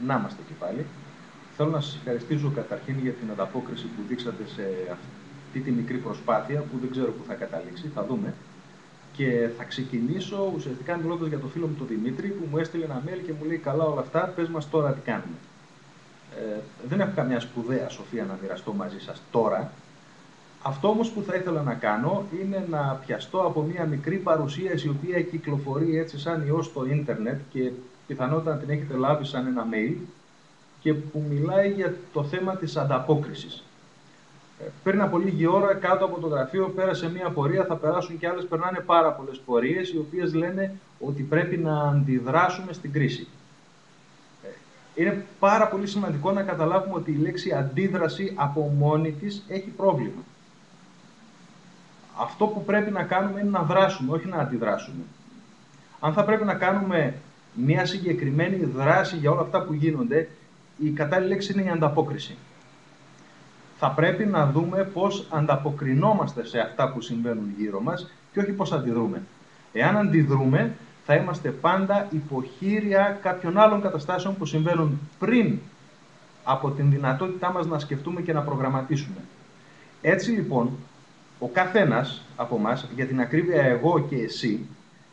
Να είμαστε και πάλι. Θέλω να σας ευχαριστήσω καταρχήν για την ανταπόκριση που δείξατε σε αυτή τη μικρή προσπάθεια που δεν ξέρω πού θα καταλήξει, θα δούμε. Και θα ξεκινήσω ουσιαστικά μιλώντας για το φίλο μου τον Δημήτρη που μου έστειλε ένα mail και μου λέει: καλά όλα αυτά, πες μας τώρα τι κάνουμε. Δεν έχω καμιά σπουδαία σοφία να μοιραστώ μαζί σας τώρα. Αυτό όμως που θα ήθελα να κάνω είναι να πιαστώ από μια μικρή παρουσίαση η οποία κυκλοφορεί έτσι σαν ιός στο ίντερνετ και πιθανότατα την έχετε λάβει σαν ένα mail και που μιλάει για το θέμα της ανταπόκρισης. Πριν από λίγη ώρα κάτω από το γραφείο πέρασε μια πορεία, θα περάσουν και άλλες, περνάνε πάρα πολλές πορείες οι οποίες λένε ότι πρέπει να αντιδράσουμε στην κρίση. Είναι πάρα πολύ σημαντικό να καταλάβουμε ότι η λέξη αντίδραση από μόνη της έχει πρόβλημα. Αυτό που πρέπει να κάνουμε είναι να δράσουμε, όχι να αντιδράσουμε. Αν θα πρέπει να κάνουμε μια συγκεκριμένη δράση για όλα αυτά που γίνονται, η κατάλληλη λέξη είναι η ανταπόκριση. Θα πρέπει να δούμε πώς ανταποκρινόμαστε σε αυτά που συμβαίνουν γύρω μας και όχι πώς αντιδρούμε. Εάν αντιδρούμε, θα είμαστε πάντα υποχείρια κάποιων άλλων καταστάσεων που συμβαίνουν πριν από την δυνατότητά μας να σκεφτούμε και να προγραμματίσουμε. Έτσι λοιπόν, ο καθένας από εμάς, για την ακρίβεια εγώ και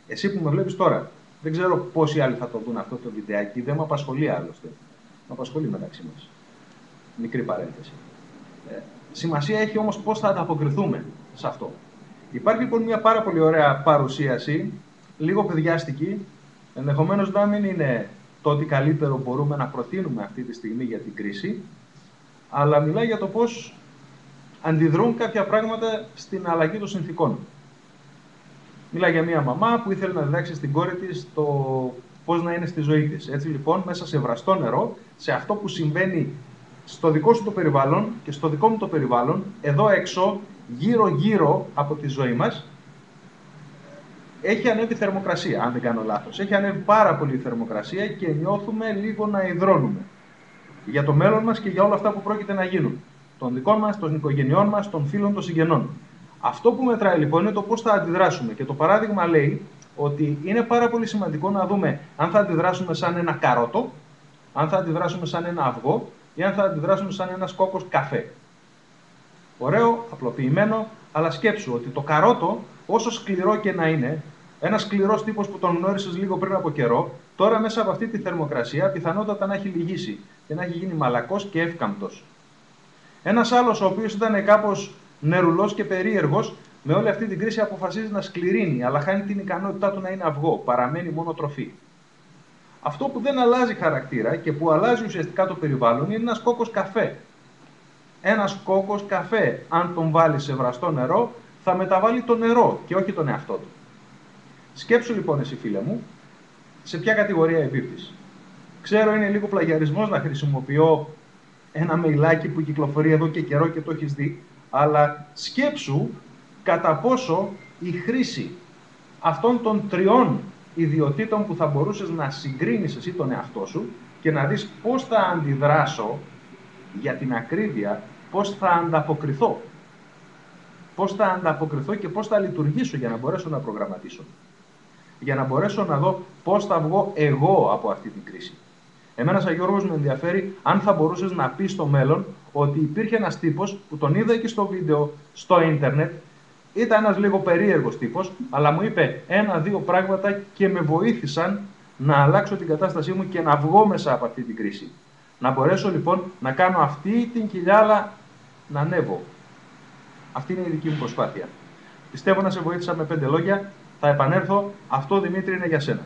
εσύ που με βλέπεις τώρα, δεν ξέρω πόσοι άλλοι θα το δουν αυτό το βιντεάκι, δεν με απασχολεί άλλωστε. Με απασχολεί μεταξύ μας. Μικρή παρένθεση. Σημασία έχει όμως πώς θα ανταποκριθούμε σε αυτό. Υπάρχει λοιπόν μια πάρα πολύ ωραία παρουσίαση, λίγο παιδιάστικη, ενδεχομένως να μην είναι το ότι καλύτερο μπορούμε να προτείνουμε αυτή τη στιγμή για την κρίση, αλλά μιλάει για το πώς αντιδρούν κάποια πράγματα στην αλλαγή των συνθήκων. Μιλάει για μια μαμά που ήθελε να διδάξει στην κόρη της το πώς να είναι στη ζωή της. Έτσι λοιπόν, μέσα σε βραστό νερό, σε αυτό που συμβαίνει στο δικό σου το περιβάλλον και στο δικό μου το περιβάλλον, εδώ έξω, γύρω-γύρω από τη ζωή μας, έχει ανέβει θερμοκρασία, αν δεν κάνω λάθος. Έχει ανέβει πάρα πολύ η θερμοκρασία και νιώθουμε λίγο να υδρώνουμε. Για το μέλλον μας και για όλα αυτά που πρόκειται να γίνουν. Των δικών μας, των οικογενειών μας, των φίλων, των συγγενών. Αυτό που μετράει λοιπόν είναι το πώς θα αντιδράσουμε. Και το παράδειγμα λέει ότι είναι πάρα πολύ σημαντικό να δούμε αν θα αντιδράσουμε σαν ένα καρότο, αν θα αντιδράσουμε σαν ένα αυγό ή αν θα αντιδράσουμε σαν ένας κόκκος καφέ. Ωραίο, απλοποιημένο, αλλά σκέψου ότι το καρότο, όσο σκληρό και να είναι, ένας σκληρός τύπος που τον γνώρισες λίγο πριν από καιρό, τώρα μέσα από αυτή τη θερμοκρασία πιθανότατα να έχει λυγίσει και να έχει γίνει μαλακός και εύκαμπτος. Ένας άλλος, ο οποίος ήταν κάπως νερουλός και περίεργος, με όλη αυτή την κρίση αποφασίζει να σκληρύνει, αλλά χάνει την ικανότητά του να είναι αυγό, παραμένει μόνο τροφή. Αυτό που δεν αλλάζει χαρακτήρα και που αλλάζει ουσιαστικά το περιβάλλον είναι ένας κόκκος καφέ. Ένας κόκκος καφέ, αν τον βάλει σε βραστό νερό, θα μεταβάλει το νερό και όχι τον εαυτό του. Σκέψου λοιπόν εσύ φίλε μου, σε ποια κατηγορία εμπίπτεις. Ξέρω είναι λίγο πλαγιαρισμός να χρησιμοποιώ ένα μεϊλάκι που κυκλοφορεί εδώ και καιρό και το έχεις δει, αλλά σκέψου κατά πόσο η χρήση αυτών των τριών ιδιοτήτων που θα μπορούσες να συγκρίνεις εσύ τον εαυτό σου και να δεις πώς θα αντιδράσω, για την ακρίβεια, πώς θα ανταποκριθώ. Πώς θα ανταποκριθώ και πώς θα λειτουργήσω για να μπορέσω να προγραμματίσω. Για να μπορέσω να δω πώς θα βγω εγώ από αυτή την κρίση. Εμένα σαν Γιώργος με ενδιαφέρει αν θα μπορούσες να πεις στο μέλλον ότι υπήρχε ένας τύπος που τον είδα εκεί στο βίντεο, στο ίντερνετ, ήταν ένας λίγο περίεργος τύπος, αλλά μου είπε ένα-δύο πράγματα και με βοήθησαν να αλλάξω την κατάστασή μου και να βγω μέσα από αυτή την κρίση. Να μπορέσω λοιπόν να κάνω αυτή την κοιλιάλα να ανέβω. Αυτή είναι η δική μου προσπάθεια. Πιστεύω να σε βοήθησα με 5 λόγια. Θα επανέλθω. Αυτό, Δημήτρη, είναι για σένα.